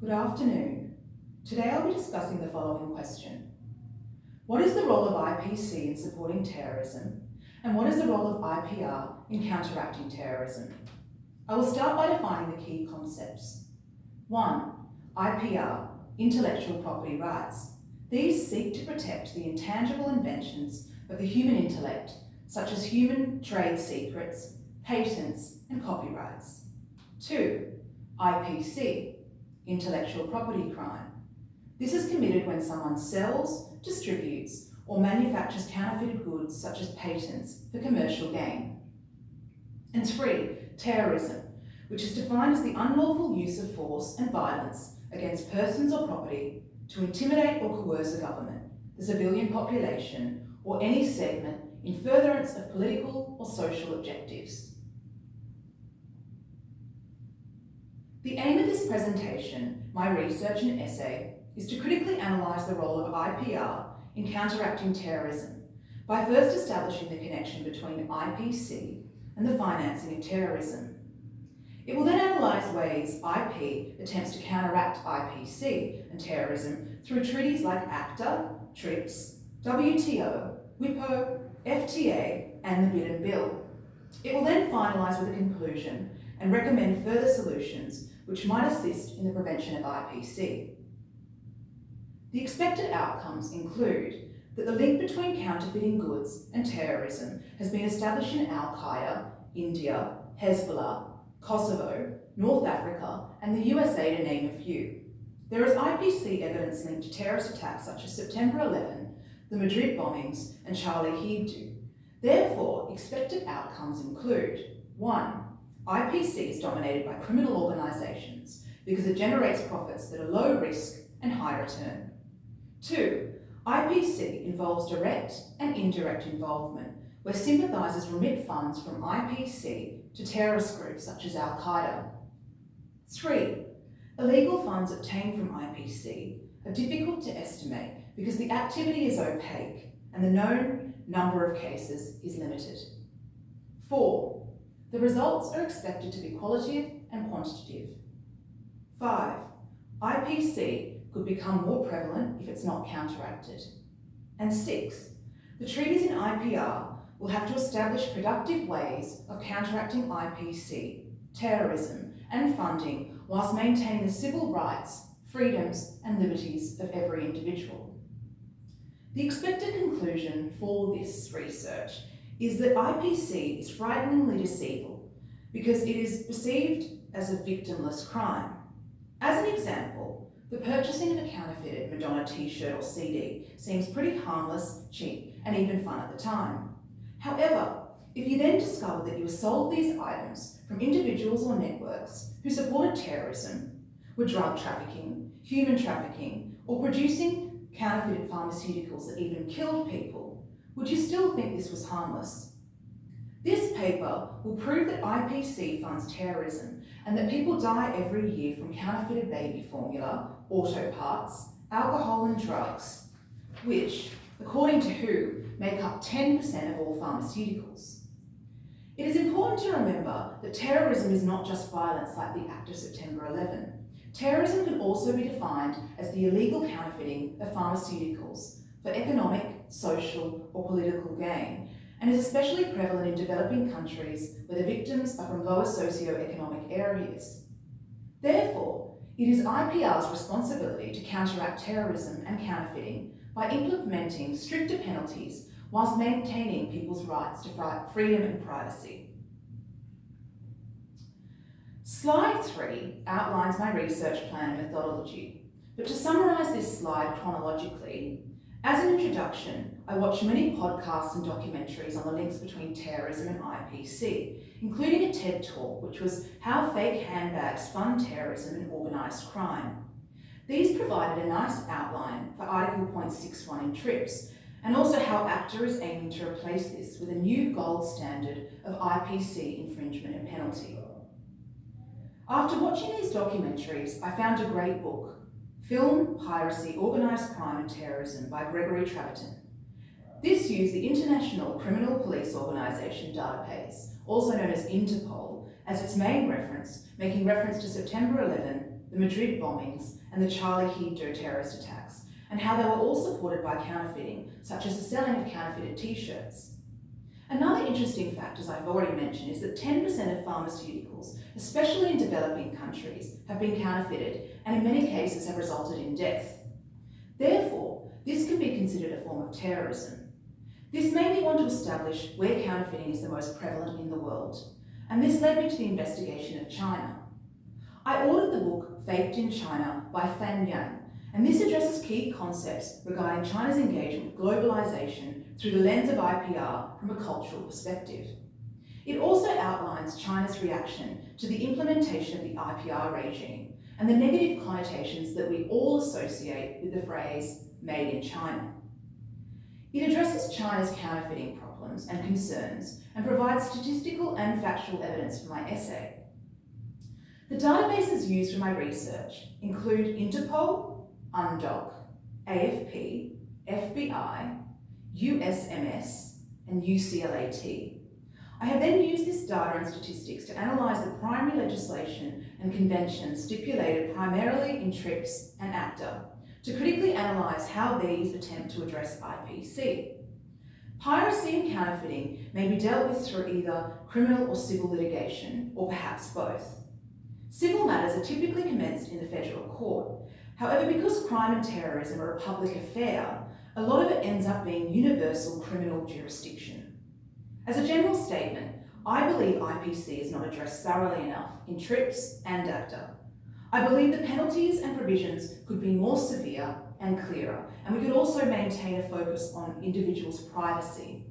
Good afternoon. Today I'll be discussing the following question. What is the role of IPC in supporting terrorism, and what is the role of IPR in counteracting terrorism? I will start by defining the key concepts. 1. IPR, intellectual property rights. These seek to protect the intangible inventions of the human intellect, such as human trade secrets, patents, and copyrights. 2. IPC, intellectual property crime. This is committed when someone sells, distributes, or manufactures counterfeited goods such as patents for commercial gain. And 3. Terrorism, which is defined as the unlawful use of force and violence against persons or property to intimidate or coerce a government, the civilian population, or any segment in furtherance of political or social objectives. The aim of this presentation, my research and essay, is to critically analyse the role of IPR in counteracting terrorism by first establishing the connection between IPC and the financing of terrorism. It will then analyse ways IP attempts to counteract IPC and terrorism through treaties like ACTA, TRIPS, WTO, WIPO, FTA, and the Bid and Bill. It will then finalise with a conclusion and recommend further solutions which might assist in the prevention of IPC. The expected outcomes include that the link between counterfeiting goods and terrorism has been established in Al-Qaeda, India, Hezbollah, Kosovo, North Africa, and the USA, to name a few. There is IPC evidence linked to terrorist attacks such as September 11, the Madrid bombings, and Charlie Hebdo. Therefore, expected outcomes include 1. IPC is dominated by criminal organisations because it generates profits that are low risk and high return. 2. IPC involves direct and indirect involvement, where sympathisers remit funds from IPC to terrorist groups such as Al-Qaeda. 3. Illegal funds obtained from IPC are difficult to estimate because the activity is opaque and the known number of cases is limited. 4. The results are expected to be qualitative and quantitative. 5. IPC could become more prevalent if it's not counteracted. And 6. The treaties in IPR will have to establish productive ways of counteracting IPC, terrorism, and funding whilst maintaining the civil rights, freedoms, and liberties of every individual. The expected conclusion for this research is that IPC is frighteningly deceitful because it is perceived as a victimless crime. As an example, the purchasing of a counterfeited Madonna t-shirt or CD seems pretty harmless, cheap, and even fun at the time. However, if you then discover that you were sold these items from individuals or networks who supported terrorism, were drug trafficking, human trafficking, or producing counterfeited pharmaceuticals that even killed people, would you still think this was harmless? This paper will prove that IPC funds terrorism and that people die every year from counterfeited baby formula, auto parts, alcohol and drugs, which, according to WHO, make up 10% of all pharmaceuticals. It is important to remember that terrorism is not just violence like the act of September 11. Terrorism can also be defined as the illegal counterfeiting of pharmaceuticals for economic, social, or political gain, and is especially prevalent in developing countries where the victims are from lower socio-economic areas. Therefore, it is IPR's responsibility to counteract terrorism and counterfeiting by implementing stricter penalties whilst maintaining people's rights to freedom and privacy. Slide 3 outlines my research plan and methodology, but to summarise this slide chronologically, as an introduction, I watched many podcasts and documentaries on the links between terrorism and IPC, including a TED Talk, which was How Fake Handbags Fund Terrorism and Organised Crime. These provided a nice outline for Article 0.61 in TRIPS, and also how ACTA is aiming to replace this with a new gold standard of IPC infringement and penalty. After watching these documentaries, I found a great book, Film, Piracy, Organised Crime and Terrorism by Gregory Traverton. This used the International Criminal Police Organisation database, also known as Interpol, as its main reference, making reference to September 11, the Madrid bombings, and the Charlie Hebdo terrorist attacks, and how they were all supported by counterfeiting, such as the selling of counterfeited t-shirts. Another interesting fact, as I've already mentioned, is that 10% of pharmaceuticals, especially in developing countries, have been counterfeited and in many cases have resulted in death. Therefore, this can be considered a form of terrorism. This made me want to establish where counterfeiting is the most prevalent in the world, and this led me to the investigation of China. I ordered the book Faked in China by Fan Yang, and this addresses key concepts regarding China's engagement with globalization through the lens of IPR from a cultural perspective. It also outlines China's reaction to the implementation of the IPR regime and the negative connotations that we all associate with the phrase made in China. It addresses China's counterfeiting problems and concerns and provides statistical and factual evidence for my essay. The databases used for my research include Interpol, UNDOC, AFP, FBI, USMS, and UCLAT. I have then used this data and statistics to analyse the primary legislation and conventions stipulated primarily in TRIPS and ACTA to critically analyse how these attempt to address IPC. Piracy and counterfeiting may be dealt with through either criminal or civil litigation, or perhaps both. Civil matters are typically commenced in the federal court. However, because crime and terrorism are a public affair, a lot of it ends up being universal criminal jurisdiction. As a general statement, I believe IPC is not addressed thoroughly enough in TRIPS and ACTA. I believe the penalties and provisions could be more severe and clearer, and we could also maintain a focus on individuals' privacy.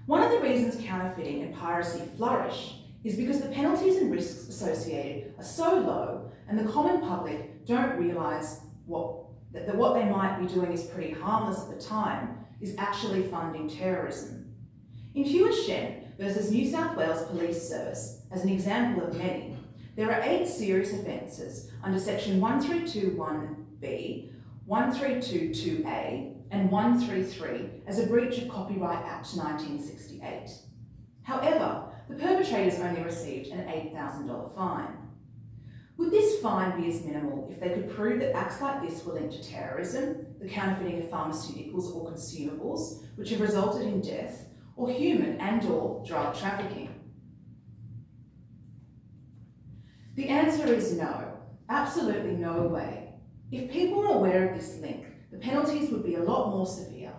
One of the reasons counterfeiting and piracy flourish is because the penalties and risks associated are so low and the common public don't realise that what they might be doing is pretty harmless at the time is actually funding terrorism. In Hewitt Shen versus New South Wales Police Service, as an example of many, there are 8 serious offences under section 1321B, 1322A, and 133 as a breach of Copyright Act 1968. However, the perpetrators only received an $8,000 fine. Would this fine be as minimal if they could prove that acts like this were linked to terrorism, the counterfeiting of pharmaceuticals or consumables, which have resulted in death, or human and/or drug trafficking? The answer is no, absolutely no way. If people were aware of this link, the penalties would be a lot more severe.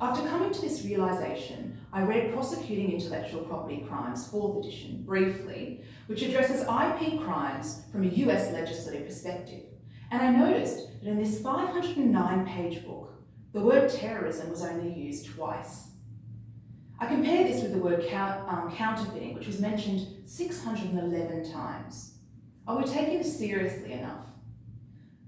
After coming to this realisation, I read Prosecuting Intellectual Property Crimes 4th edition briefly, which addresses IP crimes from a US legislative perspective. And I noticed that in this 509-page book, the word terrorism was only used twice. I compared this with the word counterfeiting, which was mentioned 611 times. Are we taking this seriously enough?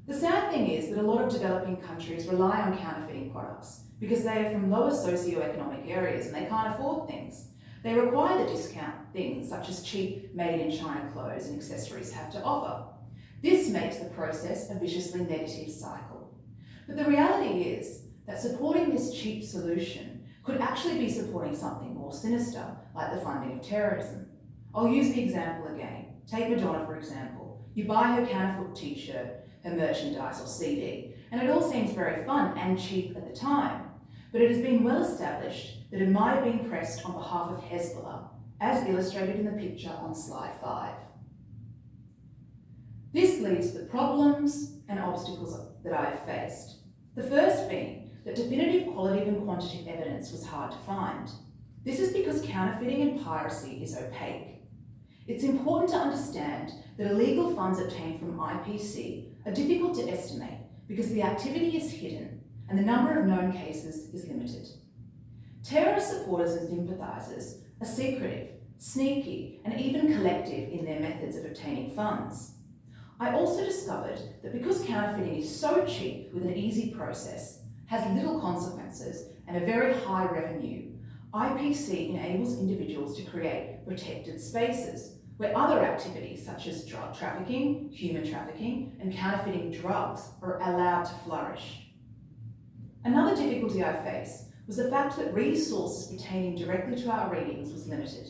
The sad thing is that a lot of developing countries rely on counterfeiting products because they are from lower socioeconomic areas and they can't afford things. They require the discount things such as cheap made-in-China clothes and accessories have to offer. This makes the process a viciously negative cycle. But the reality is that supporting this cheap solution could actually be supporting something more sinister, like the funding of terrorism. I'll use the example again. Take Madonna, for example. You buy her counterfeit t-shirt, her merchandise or CD, and it all seems very fun and cheap at the time. But it has been well established that it might have been pressed on behalf of Hezbollah, as illustrated in the picture on slide 5. This leads to the problems and obstacles that I have faced. The first being that definitive qualitative and quantitative evidence was hard to find. This is because counterfeiting and piracy is opaque. It's important to understand that illegal funds obtained from IPC are difficult to estimate because the activity is hidden and the number of known cases is limited. Terrorist supporters and sympathisers are secretive, sneaky, and even collective in their methods of obtaining funds. I also discovered that because counterfeiting is so cheap with an easy process, has little consequences, and a very high revenue, IPC enables individuals to create protected spaces where other activities such as drug trafficking, human trafficking, and counterfeiting drugs are allowed to flourish. Another difficulty I faced was the fact that resources pertaining directly to our readings was limited.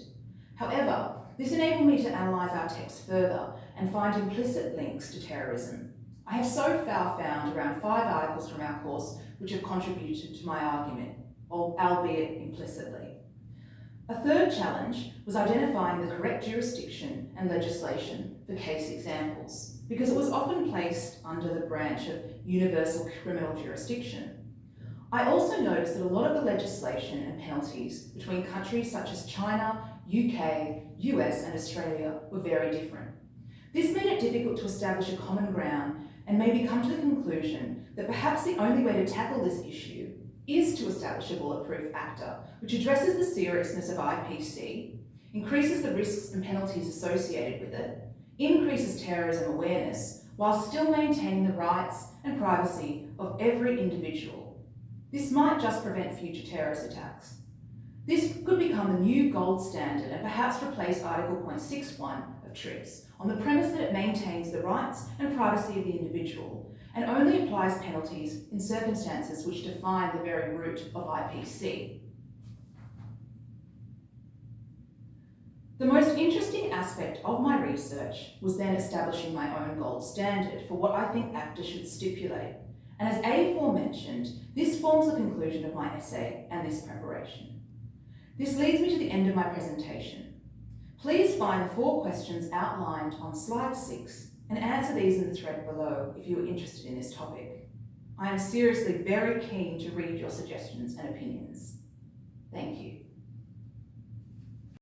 However, This enabled me to analyse our text further and find implicit links to terrorism. I have so far found around 5 articles from our course which have contributed to my argument, albeit implicitly. A third challenge was identifying the correct jurisdiction and legislation for case examples, because it was often placed under the branch of universal criminal jurisdiction. I also noticed that a lot of the legislation and penalties between countries such as China, UK, US and Australia were very different. This made it difficult to establish a common ground and maybe come to the conclusion that perhaps the only way to tackle this issue is to establish a bulletproof ACTA, which addresses the seriousness of IPC, increases the risks and penalties associated with it, increases terrorism awareness, while still maintaining the rights and privacy of every individual. This might just prevent future terrorist attacks. This could become the new gold standard and perhaps replace Article 0.61 of TRIPS on the premise that it maintains the rights and privacy of the individual and only applies penalties in circumstances which define the very root of IPC. The most interesting aspect of my research was then establishing my own gold standard for what I think ACTA should stipulate. And as aforementioned, this forms the conclusion of my essay and this preparation. This leads me to the end of my presentation. Please find the 4 questions outlined on slide 6 and answer these in the thread below if you are interested in this topic. I am seriously very keen to read your suggestions and opinions. Thank you.